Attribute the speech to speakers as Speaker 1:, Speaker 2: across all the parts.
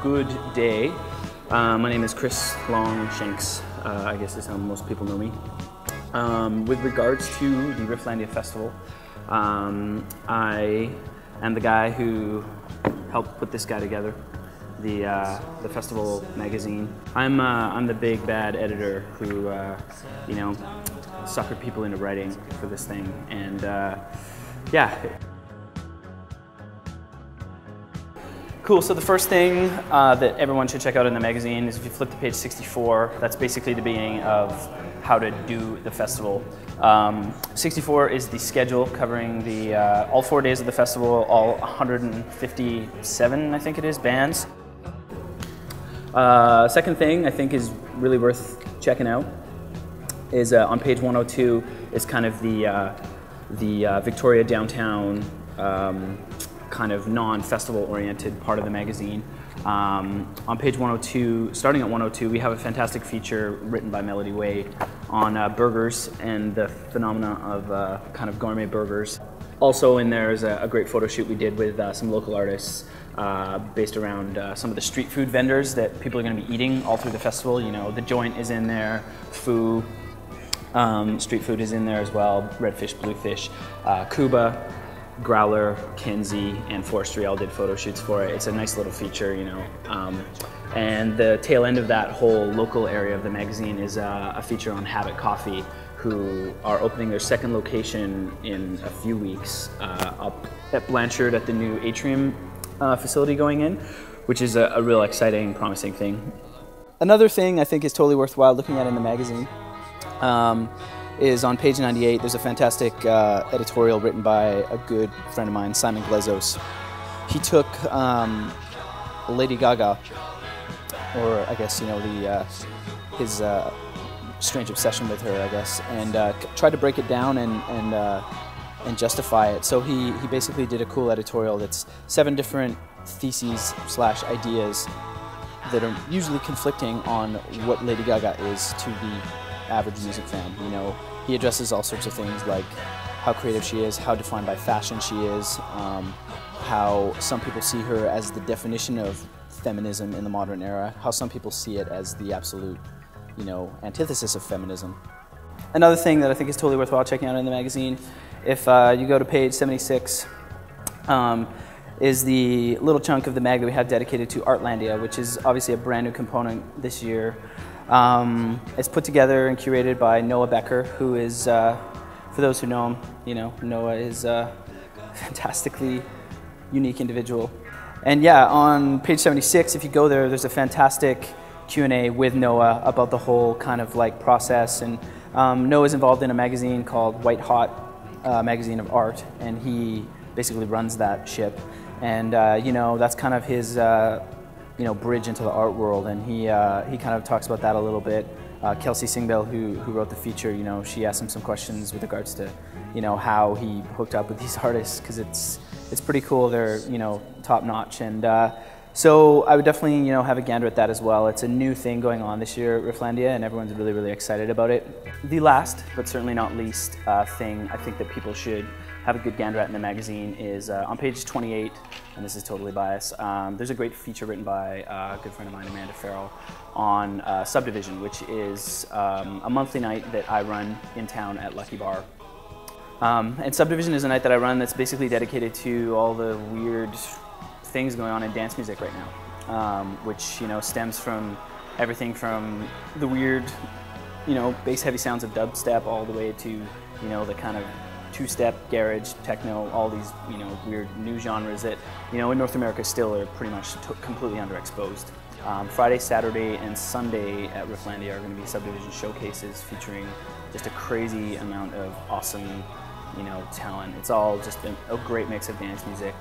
Speaker 1: Good day. My name is Longshanks. I guess is how most people know me. With regards to the Rifflandia festival, I am the guy who helped put this guy together, the festival magazine. I'm the big bad editor who suckered people into writing for this thing, and yeah. Cool, so the first thing that everyone should check out in the magazine is if you flip to page 64, that's basically the beginning of how to do the festival. 64 is the schedule covering the all 4 days of the festival, all 157, I think it is, bands. Second thing I think is really worth checking out is on page 102 is kind of the Victoria downtown kind of non-festival oriented part of the magazine. On page 102, starting at 102, we have a fantastic feature written by Melody Way on burgers and the phenomena of kind of gourmet burgers. Also in there is a great photo shoot we did with some local artists based around some of the street food vendors that people are going to be eating all through the festival. You know, The Joint is in there, Foo, street food is in there as well, Redfish, Bluefish, Cuba, Growler, Kinsey, and Forestry all did photo shoots for it. It's a nice little feature, you know. And the tail end of that whole local area of the magazine is a feature on Habit Coffee, who are opening their second location in a few weeks up at Blanchard at the new atrium facility going in, which is a real exciting, promising thing. Another thing I think is totally worthwhile looking at in the magazine is on page 98, there's a fantastic editorial written by a good friend of mine, Simon Glezos. He took Lady Gaga, or I guess, you know, his strange obsession with her, I guess, and tried to break it down and justify it. So he basically did a cool editorial that's 7 different theses / ideas that are usually conflicting on what Lady Gaga is to the average music fan. You know, he addresses all sorts of things like how creative she is, how defined by fashion she is, how some people see her as the definition of feminism in the modern era, how some people see it as the absolute, you know, antithesis of feminism. Another thing that I think is totally worthwhile checking out in the magazine, if you go to page 76, is the little chunk of the mag that we have dedicated to Artlandia, which is obviously a brand new component this year. It's put together and curated by Noah Becker, who is, for those who know him, you know, Noah is a fantastically unique individual. And yeah, on page 76, if you go there, there's a fantastic Q&A with Noah about the whole kind of like process. And Noah's involved in a magazine called White Hot, Magazine of Art, and he basically runs that ship. And you know, that's kind of his you know, bridge into the art world, and he kind of talks about that a little bit. Kelsey Singbell, who wrote the feature, you know, she asked him some questions with regards to, you know, how he hooked up with these artists, because it's pretty cool. They're, you know, top notch, and so I would definitely, you know, have a gander at that as well. It's a new thing going on this year at Rifflandia, and everyone's really, really excited about it. The last, but certainly not least, thing I think that people should have a good gander at in the magazine is on page 28, and this is totally biased. There's a great feature written by a good friend of mine, Amanda Farrell, on Subdivision, which is a monthly night that I run in town at Lucky Bar. And Subdivision is a night that I run that's basically dedicated to all the weird things going on in dance music right now, which, you know, stems from everything from the weird, you know, bass-heavy sounds of dubstep all the way to, you know, the kind of two-step, garage, techno, all these, you know, weird new genres that, you know, in North America still are pretty much completely underexposed. Friday, Saturday, and Sunday at Rifflandia are going to be Subdivision showcases featuring just a crazy amount of awesome, you know, talent. It's all just a great mix of dance music.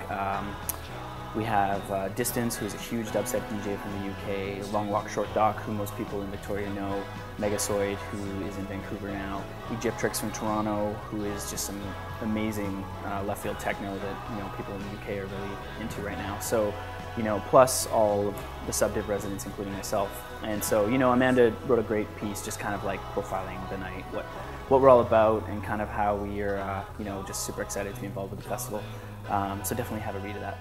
Speaker 1: We have Distance, who's a huge dubstep DJ from the UK, Long Walk Short Dock, who most people in Victoria know, Megasoid, who is in Vancouver now, Egyptrix from Toronto, who is just some amazing left field techno that, you know, people in the UK are really into right now. So, you know, plus all of the Subdiv residents, including myself. And so, you know, Amanda wrote a great piece just kind of like profiling the night, what we're all about, and kind of how we are, you know, just super excited to be involved with the festival. So definitely have a read of that.